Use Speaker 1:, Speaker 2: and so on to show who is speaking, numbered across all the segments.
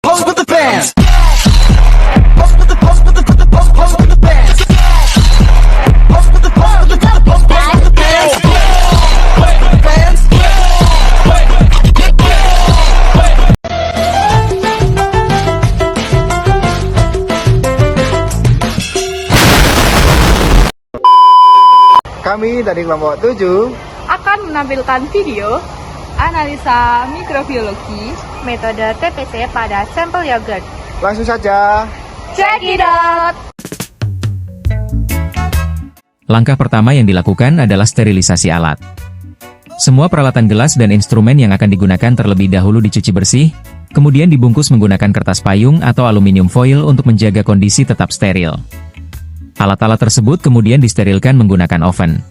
Speaker 1: pose with the bands. Pose with the pose with the pose with the bands. Pose with the pose with the pose with the bands. Bands.
Speaker 2: Kami dari kelompok 7
Speaker 3: akan menampilkan video analisa mikrobiologi metode TPC pada sampel yogurt.
Speaker 2: langsung saja.
Speaker 3: Check it out!
Speaker 4: Langkah pertama yang dilakukan adalah sterilisasi alat. Semua peralatan gelas dan instrumen yang akan digunakan terlebih dahulu dicuci bersih, kemudian dibungkus menggunakan kertas payung atau aluminium foil untuk menjaga kondisi tetap steril. Alat-alat tersebut kemudian disterilkan menggunakan oven.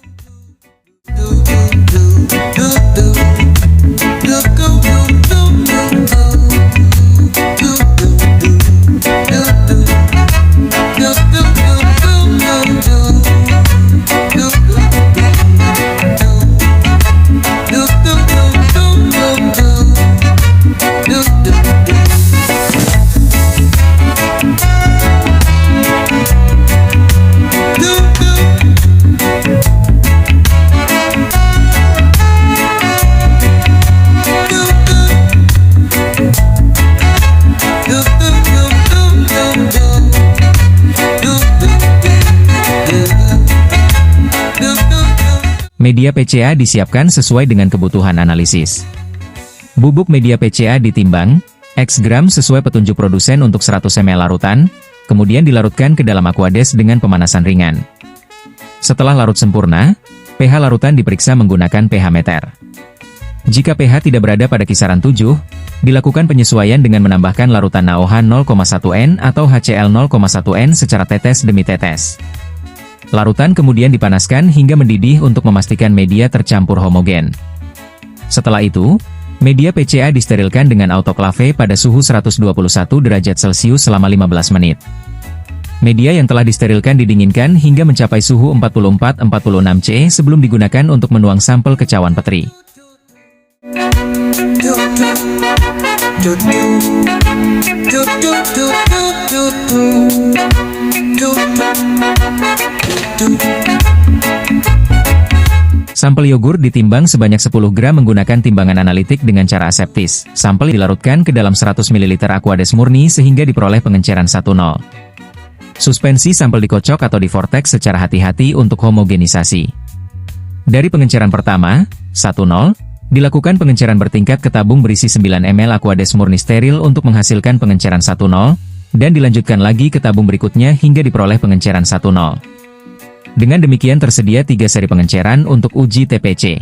Speaker 4: Media PCA disiapkan sesuai dengan kebutuhan analisis. Bubuk media PCA ditimbang, X gram sesuai petunjuk produsen untuk 100 ml larutan, kemudian dilarutkan ke dalam aquades dengan pemanasan ringan. Setelah larut sempurna, pH larutan diperiksa menggunakan pH meter. Jika pH tidak berada pada kisaran 7, dilakukan penyesuaian dengan menambahkan larutan NaOH 0,1N atau HCl 0,1N secara tetes demi tetes. Larutan kemudian dipanaskan hingga mendidih untuk memastikan media tercampur homogen. Setelah itu, media PCA disterilkan dengan autoklave pada suhu 121 derajat Celcius selama 15 menit. Media yang telah disterilkan didinginkan hingga mencapai suhu 44-46 C sebelum digunakan untuk menuang sampel ke cawan petri. Sampel yogurt ditimbang sebanyak 10 gram menggunakan timbangan analitik dengan cara aseptis. Sampel dilarutkan ke dalam 100 ml aquades murni sehingga diperoleh pengenceran 1,0. Suspensi sampel dikocok atau divortex secara hati-hati untuk homogenisasi. Dari pengenceran pertama, 1,0, dilakukan pengenceran bertingkat ke tabung berisi 9 ml aquades murni steril untuk menghasilkan pengenceran 1,0, dan dilanjutkan lagi ke tabung berikutnya hingga diperoleh pengenceran 1,0. Dengan demikian tersedia 3 seri pengenceran untuk uji TPC.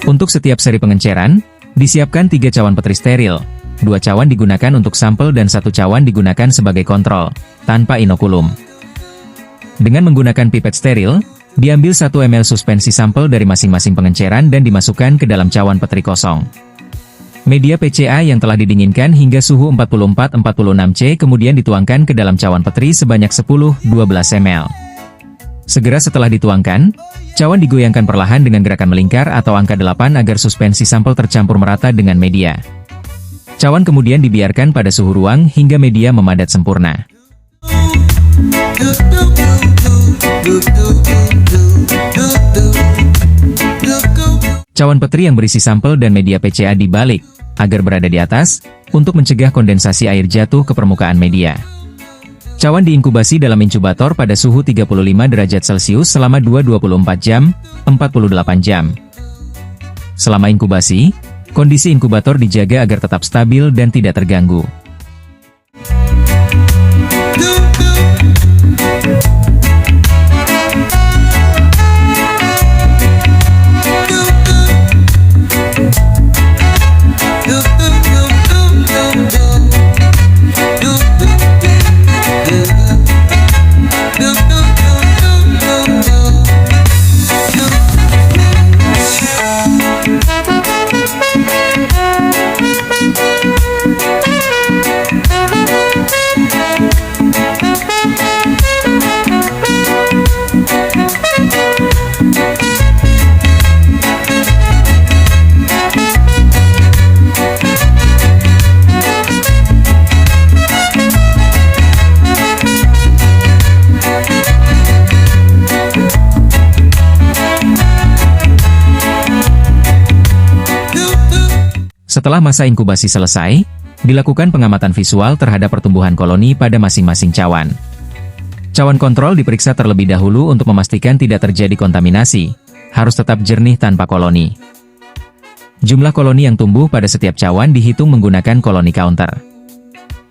Speaker 4: Untuk setiap seri pengenceran, disiapkan 3 cawan petri steril, 2 cawan digunakan untuk sampel dan 1 cawan digunakan sebagai kontrol, tanpa inokulum. Dengan menggunakan pipet steril, diambil 1 ml suspensi sampel dari masing-masing pengenceran dan dimasukkan ke dalam cawan petri kosong. Media PCA yang telah didinginkan hingga suhu 44-46 C kemudian dituangkan ke dalam cawan petri sebanyak 10-12 ml. Segera setelah dituangkan, cawan digoyangkan perlahan dengan gerakan melingkar atau angka 8 agar suspensi sampel tercampur merata dengan media. Cawan kemudian dibiarkan pada suhu ruang hingga media memadat sempurna. Cawan petri yang berisi sampel dan media PCA dibalik, agar berada di atas, untuk mencegah kondensasi air jatuh ke permukaan media. Cawan diinkubasi dalam inkubator pada suhu 35 derajat Celcius selama 24 jam, 48 jam. Selama inkubasi, kondisi inkubator dijaga agar tetap stabil dan tidak terganggu. Setelah masa inkubasi selesai, dilakukan pengamatan visual terhadap pertumbuhan koloni pada masing-masing cawan. Cawan kontrol diperiksa terlebih dahulu untuk memastikan tidak terjadi kontaminasi, harus tetap jernih tanpa koloni. Jumlah koloni yang tumbuh pada setiap cawan dihitung menggunakan koloni counter.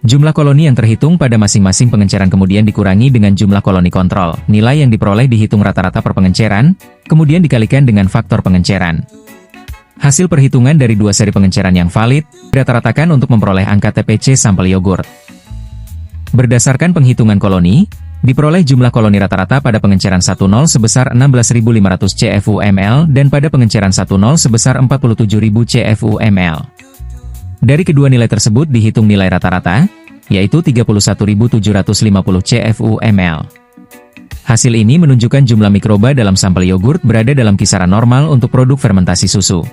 Speaker 4: Jumlah koloni yang terhitung pada masing-masing pengenceran kemudian dikurangi dengan jumlah koloni kontrol. Nilai yang diperoleh dihitung rata-rata per pengenceran, kemudian dikalikan dengan faktor pengenceran. Hasil perhitungan dari dua seri pengenceran yang valid, dirata-ratakan untuk memperoleh angka TPC sampel yogurt. Berdasarkan penghitungan koloni, diperoleh jumlah koloni rata-rata pada pengenceran 10 sebesar 16.500 CFU/ml dan pada pengenceran 10 sebesar 47.000 CFU/ml. Dari kedua nilai tersebut dihitung nilai rata-rata, yaitu 31.750 CFU/ml. Hasil ini menunjukkan jumlah mikroba dalam sampel yogurt berada dalam kisaran normal untuk produk fermentasi susu.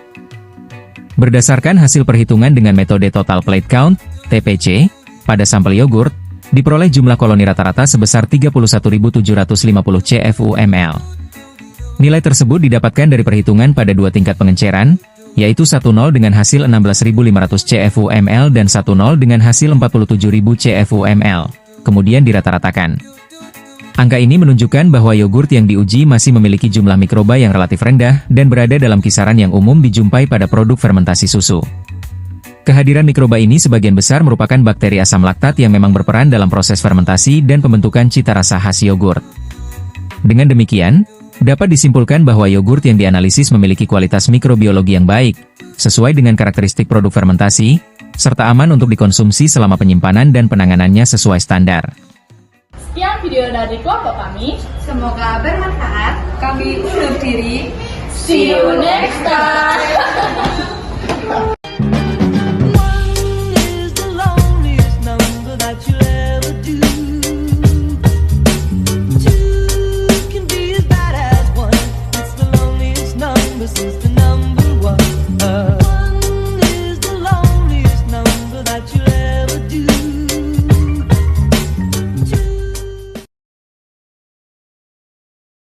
Speaker 4: Berdasarkan hasil perhitungan dengan metode Total Plate Count, TPC, pada sampel yogurt, diperoleh jumlah koloni rata-rata sebesar 31.750 CFU/ml. Nilai tersebut didapatkan dari perhitungan pada dua tingkat pengenceran, yaitu 10 dengan hasil 16.500 CFU/ml dan 10 dengan hasil 47.000 CFU/ml, kemudian dirata-ratakan. Angka ini menunjukkan bahwa yogurt yang diuji masih memiliki jumlah mikroba yang relatif rendah dan berada dalam kisaran yang umum dijumpai pada produk fermentasi susu. Kehadiran mikroba ini sebagian besar merupakan bakteri asam laktat yang memang berperan dalam proses fermentasi dan pembentukan cita rasa khas yogurt. Dengan demikian, dapat disimpulkan bahwa yogurt yang dianalisis memiliki kualitas mikrobiologi yang baik, sesuai dengan karakteristik produk fermentasi, serta aman untuk dikonsumsi selama penyimpanan dan penanganannya sesuai standar.
Speaker 3: Sekian video dari kelompok kami.
Speaker 5: Semoga bermanfaat.
Speaker 3: Kami undur diri.
Speaker 5: See you next time.